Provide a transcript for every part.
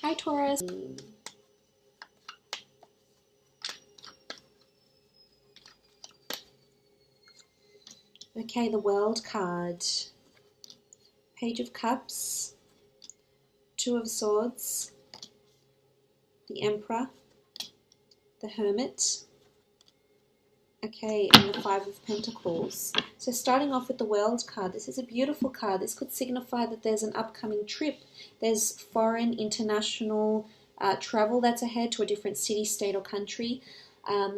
Hi, Taurus. Okay, the World card. Page of Cups, Two of Swords, the Emperor, the Hermit, okay, and the Five of Pentacles. So starting off with the World card, this is a beautiful card. This could signify that there's an upcoming trip. There's foreign, international travel that's ahead to a different city, state, or country.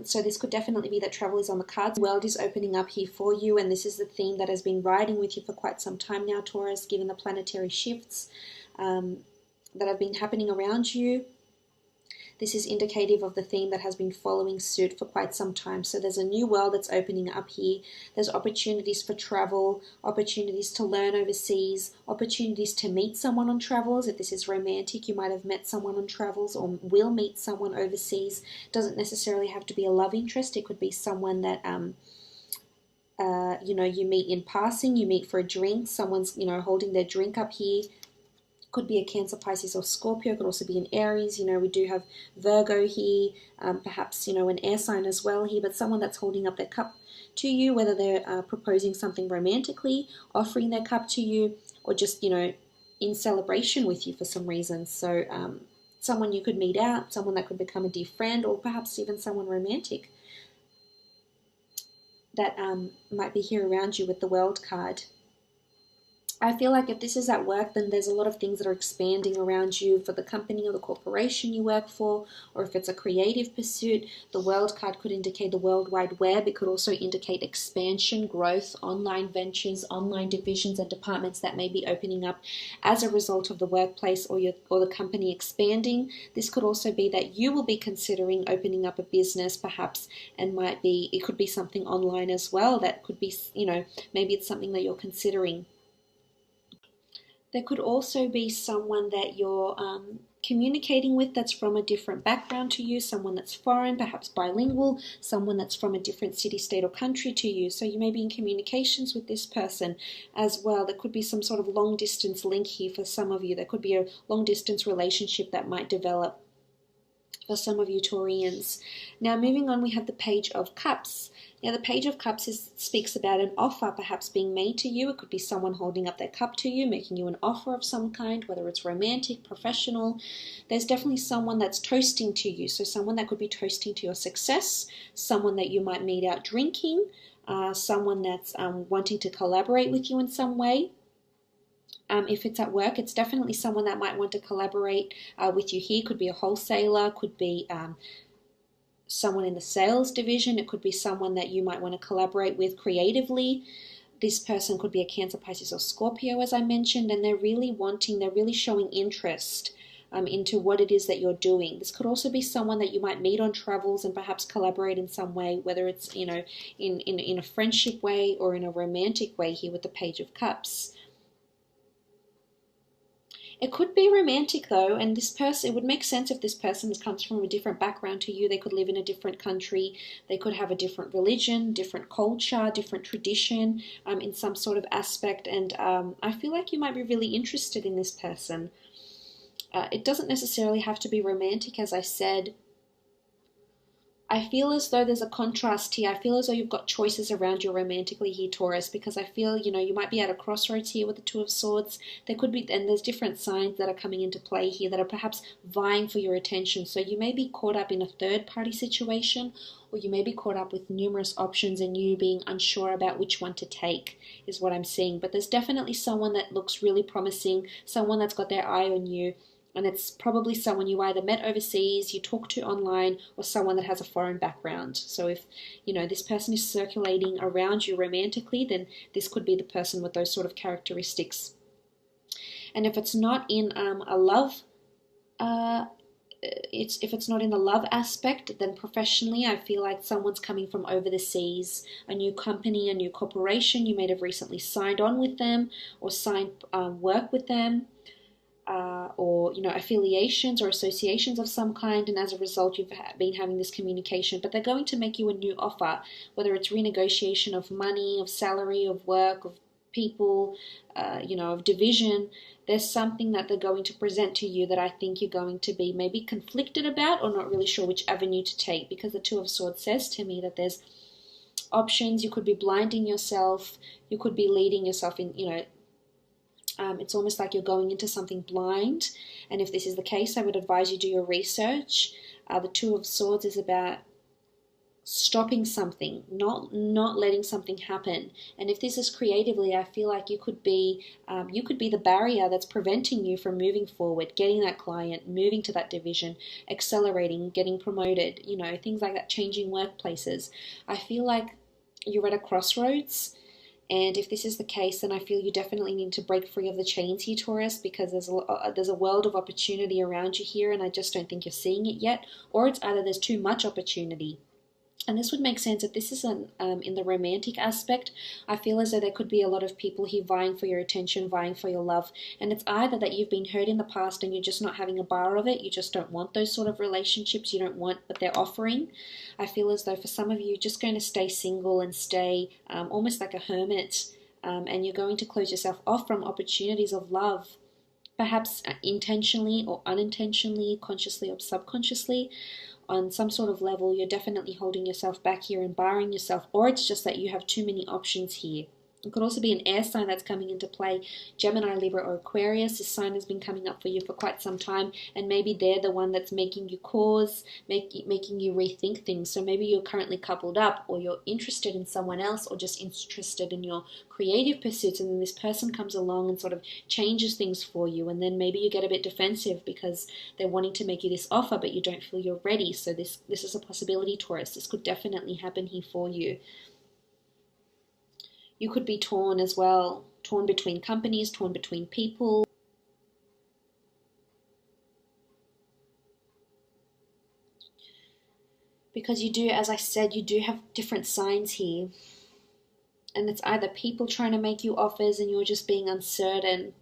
So this could definitely be that travel is on the cards. The world is opening up here for you, and this is the theme that has been riding with you for quite some time now, Taurus, given the planetary shifts that have been happening around you. This is indicative of the theme that has been following suit for quite some time. So there's a new world that's opening up here. There's opportunities for travel, opportunities to learn overseas, opportunities to meet someone on travels. If this is romantic, you might have met someone on travels or will meet someone overseas. Doesn't necessarily have to be a love interest. It could be someone that you know, you meet in passing, you meet for a drink. Someone's, you know, holding their drink up here. Could be a Cancer, Pisces, or Scorpio. Could also be an Aries. You know, we do have Virgo here, perhaps, you know, an air sign as well here, but someone that's holding up their cup to you, whether they're proposing something romantically, offering their cup to you, or just, you know, in celebration with you for some reason. So someone you could meet out, someone that could become a dear friend, or perhaps even someone romantic that might be here around you with the World card. I feel like if this is at work, then there's a lot of things that are expanding around you for the company or the corporation you work for, or if it's a creative pursuit, the World card could indicate the World Wide Web. It could also indicate expansion, growth, online ventures, online divisions and departments that may be opening up as a result of the workplace or the company expanding. This could also be that you will be considering opening up a business perhaps, and it could be something online as well. That could be, you know, maybe it's something that you're considering. There could also be someone that you're communicating with that's from a different background to you, someone that's foreign, perhaps bilingual, someone that's from a different city, state, or country to you. So you may be in communications with this person as well. There could be some sort of long-distance link here for some of you. There could be a long-distance relationship that might develop for some of you Taurians. Now moving on, we have the Page of Cups. Now the Page of Cups speaks about an offer perhaps being made to you. It could be someone holding up their cup to you, making you an offer of some kind, whether it's romantic, professional. There's definitely someone that's toasting to you. So someone that could be toasting to your success, someone that you might meet out drinking, someone that's wanting to collaborate with you in some way. If it's at work, it's definitely someone that might want to collaborate with you here. Could be a wholesaler, could be someone in the sales division. It could be someone that you might want to collaborate with creatively. This person could be a Cancer, Pisces, or Scorpio, as I mentioned, and they're really showing interest into what it is that you're doing. This could also be someone that you might meet on travels and perhaps collaborate in some way, whether it's, you know, in a friendship way or in a romantic way here with the Page of Cups. It could be romantic though, and this person, it would make sense if this person comes from a different background to you. They could live in a different country, they could have a different religion, different culture, different tradition in some sort of aspect, and I feel like you might be really interested in this person. It doesn't necessarily have to be romantic, as I said. I feel as though there's a contrast here. I feel as though you've got choices around you romantically here, Taurus, because I feel, you know, you might be at a crossroads here with the Two of Swords. There could be, and there's different signs that are coming into play here that are perhaps vying for your attention. So you may be caught up in a third-party situation, or you may be caught up with numerous options and you being unsure about which one to take, is what I'm seeing. But there's definitely someone that looks really promising, someone that's got their eye on you. And it's probably someone you either met overseas, you talk to online, or someone that has a foreign background. So if, you know, this person is circulating around you romantically, then this could be the person with those sort of characteristics. And if it's not in a love, if it's not in the love aspect, then professionally, I feel like someone's coming from over the seas, a new company, a new corporation. You may have recently signed on with them or signed work with them. Or, you know, affiliations or associations of some kind, and as a result you've been having this communication, but they're going to make you a new offer, whether it's renegotiation of money, of salary, of work, of people, of division. There's something that they're going to present to you that I think you're going to be maybe conflicted about or not really sure which avenue to take, because the Two of Swords says to me that there's options. You could be blinding yourself. You could be leading yourself in, it's almost like you're going into something blind. And if this is the case, I would advise you do your research. The Two of Swords is about stopping something, not letting something happen. And if this is creatively, I feel like you could be the barrier that's preventing you from moving forward, getting that client, moving to that division, accelerating, getting promoted, things like that, changing workplaces. I feel like you're at a crossroads. And if this is the case, then I feel you definitely need to break free of the chains here, Taurus, because there's a world of opportunity around you here, and I just don't think you're seeing it yet. Or it's either there's too much opportunity. And this would make sense if this is in the romantic aspect. I feel as though there could be a lot of people here vying for your attention, vying for your love. And it's either that you've been hurt in the past and you're just not having a bar of it. You just don't want those sort of relationships. You don't want what they're offering. I feel as though for some of you, you're just going to stay single and stay almost like a hermit. And you're going to close yourself off from opportunities of love. Perhaps intentionally or unintentionally, consciously or subconsciously. On some sort of level, you're definitely holding yourself back here and barring yourself, or it's just that you have too many options here. It could also be an air sign that's coming into play, Gemini, Libra, or Aquarius. This sign has been coming up for you for quite some time, and maybe they're the one that's making you making you rethink things. So maybe you're currently coupled up, or you're interested in someone else, or just interested in your creative pursuits, and then this person comes along and sort of changes things for you, and then maybe you get a bit defensive because they're wanting to make you this offer, but you don't feel you're ready. So this is a possibility, Taurus. This could definitely happen here for you. You could be torn as well, torn between companies, torn between people. Because you do, as I said, you do have different signs here. And it's either people trying to make you offers and you're just being uncertain.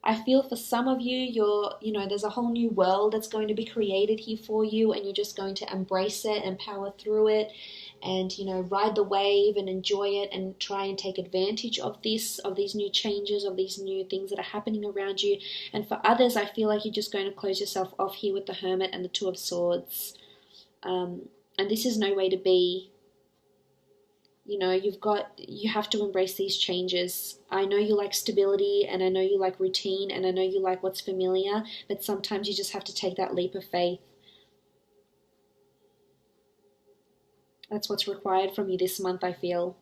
I feel for some of you, there's a whole new world that's going to be created here for you, and you're just going to embrace it and power through it. And ride the wave and enjoy it and try and take advantage of these new changes, of these new things that are happening around you. And for others, I feel like you're just going to close yourself off here with the Hermit and the Two of Swords. And this is no way to be. You have to embrace these changes. I know you like stability, and I know you like routine, and I know you like what's familiar, but sometimes you just have to take that leap of faith. That's what's required from you this month, I feel.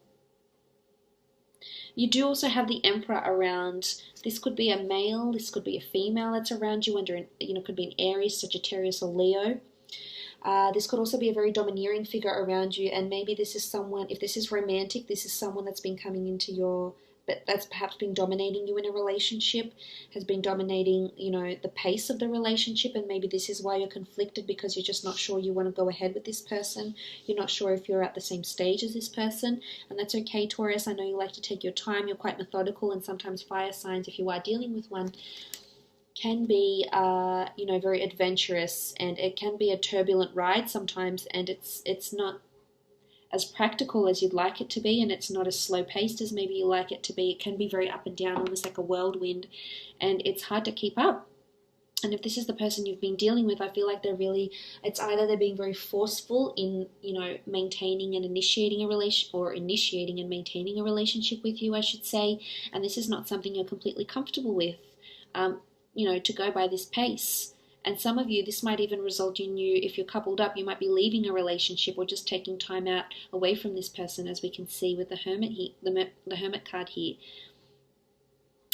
You do also have the Emperor around. This could be a male, this could be a female that's around you, could be an Aries, Sagittarius, or Leo. This could also be a very domineering figure around you, and maybe this is someone, if this is romantic, this is someone that's been coming into that's perhaps been dominating you in a relationship, has been dominating, the pace of the relationship, and maybe this is why you're conflicted, because you're just not sure you want to go ahead with this person. You're not sure if you're at the same stage as this person, and that's okay, Taurus. I know you like to take your time. You're quite methodical, and sometimes fire signs, if you are dealing with one, can be, very adventurous, and it can be a turbulent ride sometimes, and it's not as practical as you'd like it to be, and it's not as slow-paced as maybe you like it to be. It can be very up and down, almost like a whirlwind, and it's hard to keep up. And if this is the person you've been dealing with, I feel like it's either they're being very forceful in, maintaining and initiating a relation, or initiating and maintaining a relationship with you, I should say, and this is not something you're completely comfortable with, to go by this pace. And some of you, this might even result in you, if you're coupled up, you might be leaving a relationship or just taking time out away from this person, as we can see with the Hermit here, the Hermit card here.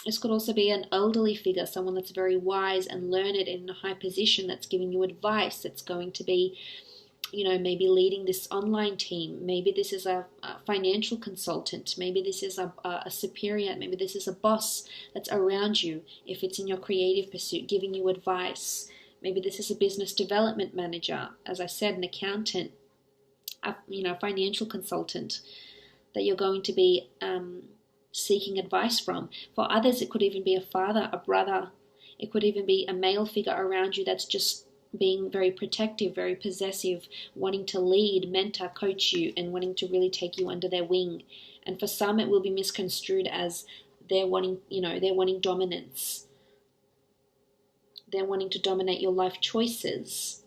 This could also be an elderly figure, someone that's very wise and learned in a high position, that's giving you advice, that's going to be, maybe leading this online team. Maybe this is a financial consultant. Maybe this is a superior. Maybe this is a boss that's around you, if it's in your creative pursuit, giving you advice. Maybe this is a business development manager, as I said, an accountant, a financial consultant that you're going to be seeking advice from. For others, it could even be a father, a brother. It could even be a male figure around you that's just being very protective, very possessive, wanting to lead, mentor, coach you, and wanting to really take you under their wing. And for some, it will be misconstrued as they're wanting, they're wanting dominance. They're wanting to dominate your life choices.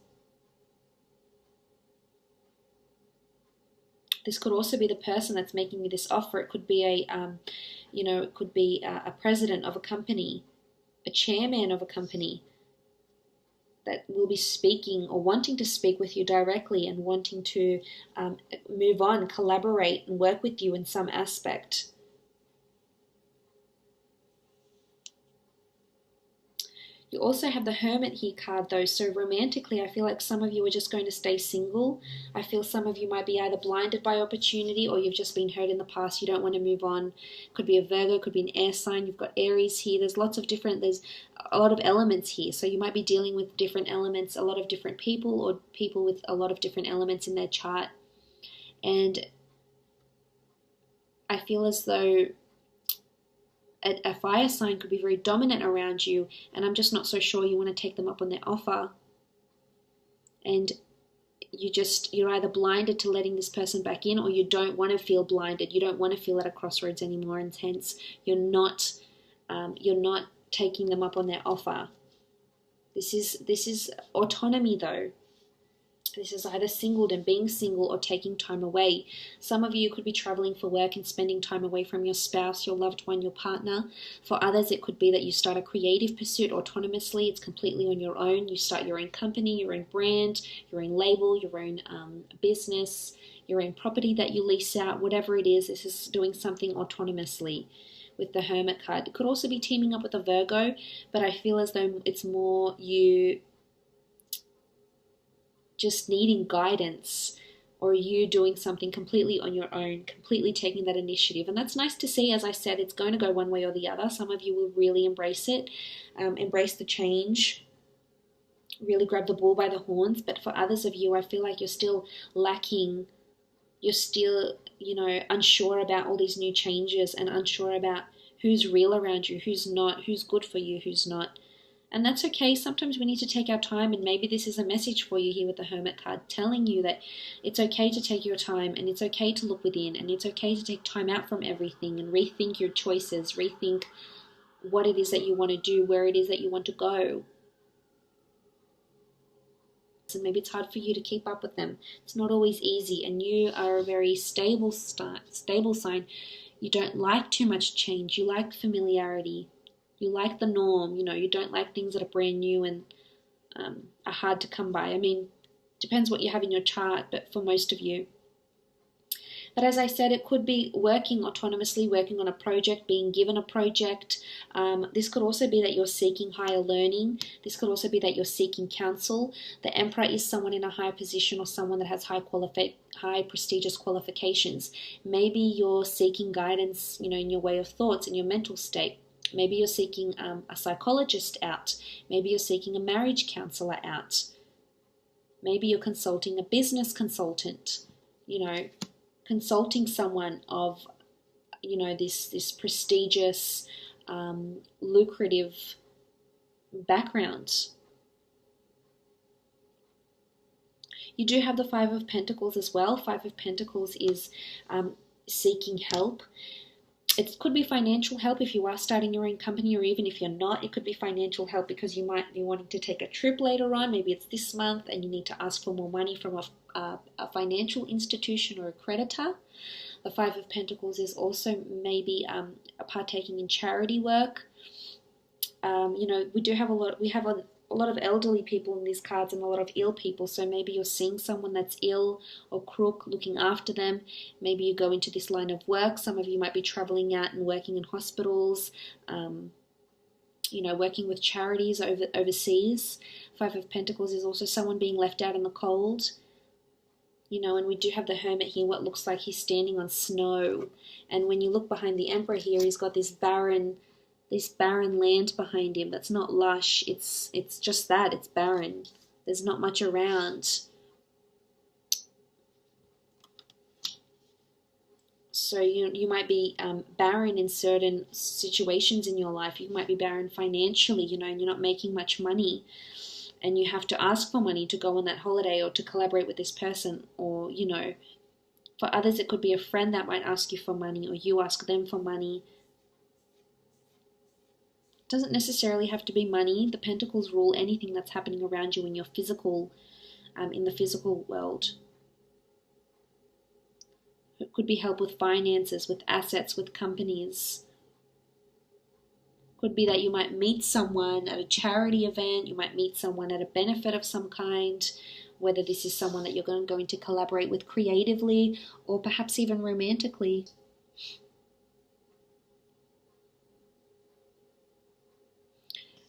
This could also be the person that's making you this offer. It could be it could be a president of a company, a chairman of a company that will be speaking or wanting to speak with you directly and wanting to move on, collaborate, and work with you in some aspect. You also have the Hermit here card though, so romantically I feel like some of you are just going to stay single. I feel some of you might be either blinded by opportunity or you've just been hurt in the past, you don't want to move on. Could be a Virgo, could be an air sign, you've got Aries here, there's a lot of elements here, so you might be dealing with different elements, a lot of different people or people with a lot of different elements in their chart. And I feel as though a fire sign could be very dominant around you, and I'm just not so sure you want to take them up on their offer. And you're either blinded to letting this person back in, or you don't want to feel blinded. You don't want to feel at a crossroads anymore, and hence you're not taking them up on their offer. This is autonomy though. This is either singled and being single or taking time away. Some of you could be traveling for work and spending time away from your spouse, your loved one, your partner. For others, it could be that you start a creative pursuit autonomously. It's completely on your own. You start your own company, your own brand, your own label, your own business, your own property that you lease out, whatever it is. This is doing something autonomously with the Hermit card. It could also be teaming up with a Virgo, but I feel as though it's more you just needing guidance, or you doing something completely on your own, completely taking that initiative. And that's nice to see. As I said, it's going to go one way or the other. Some of you will really embrace it, embrace the change, really grab the bull by the horns. But for others of you, I feel like you're still lacking, you're still, unsure about all these new changes and unsure about who's real around you, who's not, who's good for you, who's not. And that's okay. Sometimes we need to take our time, and maybe this is a message for you here with the Hermit card, telling you that it's okay to take your time, and it's okay to look within, and it's okay to take time out from everything and rethink your choices, rethink what it is that you want to do, where it is that you want to go. And maybe it's hard for you to keep up with them. It's not always easy, and you are a very stable sign. You don't like too much change. You like familiarity. You like the norm, you don't like things that are brand new and are hard to come by. I mean, depends what you have in your chart, but for most of you. But as I said, it could be working autonomously, working on a project, being given a project. This could also be that you're seeking higher learning. This could also be that you're seeking counsel. The Emperor is someone in a higher position or someone that has high prestigious qualifications. Maybe you're seeking guidance, in your way of thoughts, in your mental state. Maybe you're seeking a psychologist out. Maybe you're seeking a marriage counselor out. Maybe you're consulting a business consultant, consulting someone of, this prestigious, lucrative background. You do have the Five of Pentacles as well. Five of Pentacles is seeking help. It could be financial help if you are starting your own company, or even if you're not, it could be financial help because you might be wanting to take a trip later on. Maybe it's this month and you need to ask for more money from a financial institution or a creditor. The Five of Pentacles is also maybe partaking in charity work. We have a lot of elderly people in these cards and a lot of ill people, so maybe you're seeing someone that's ill or crook, looking after them. Maybe you go into this line of work. Some of you might be traveling out and working in hospitals, working with charities overseas. Five of Pentacles is also someone being left out in the cold. And we do have the Hermit here, what looks like he's standing on snow. And when you look behind the Emperor here, he's got this barren land behind him that's not lush. It's just that, it's barren. There's not much around. So you might be barren in certain situations in your life. You might be barren financially, and you're not making much money, and you have to ask for money to go on that holiday or to collaborate with this person, or For others, it could be a friend that might ask you for money, or you ask them for money. It doesn't necessarily have to be money. The Pentacles rule anything that's happening around you in your physical, in the physical world. It could be help with finances, with assets, with companies. Could be that you might meet someone at a charity event, you might meet someone at a benefit of some kind, whether this is someone that you're going to collaborate with creatively or perhaps even romantically.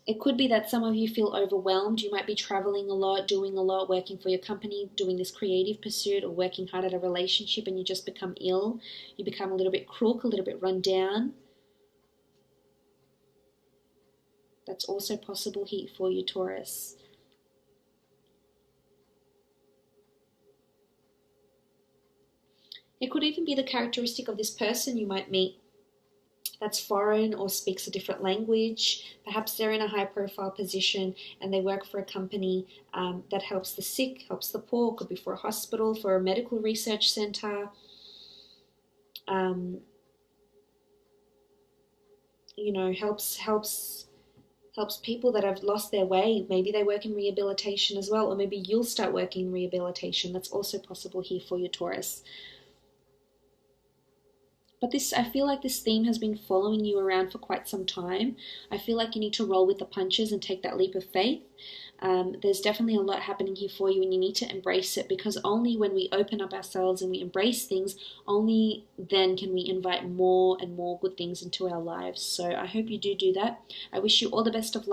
It could be that some of you feel overwhelmed. You might be traveling a lot, doing a lot, working for your company, doing this creative pursuit, or working hard at a relationship, and you just become ill. You become a little bit crook, a little bit run down. That's also possible here for you, Taurus. It could even be the characteristic of this person you might meet that's foreign or speaks a different language. Perhaps they're in a high-profile position and they work for a company that helps the sick, helps the poor. Could be for a hospital, for a medical research center. You know, helps people that have lost their way. Maybe they work in rehabilitation as well, or maybe you'll start working in rehabilitation. That's also possible here for you, Taurus. But I feel like this theme has been following you around for quite some time. I feel like you need to roll with the punches and take that leap of faith. There's definitely a lot happening here for you, and you need to embrace it, because only when we open up ourselves and we embrace things, only then can we invite more and more good things into our lives. So I hope you do that. I wish you all the best of luck.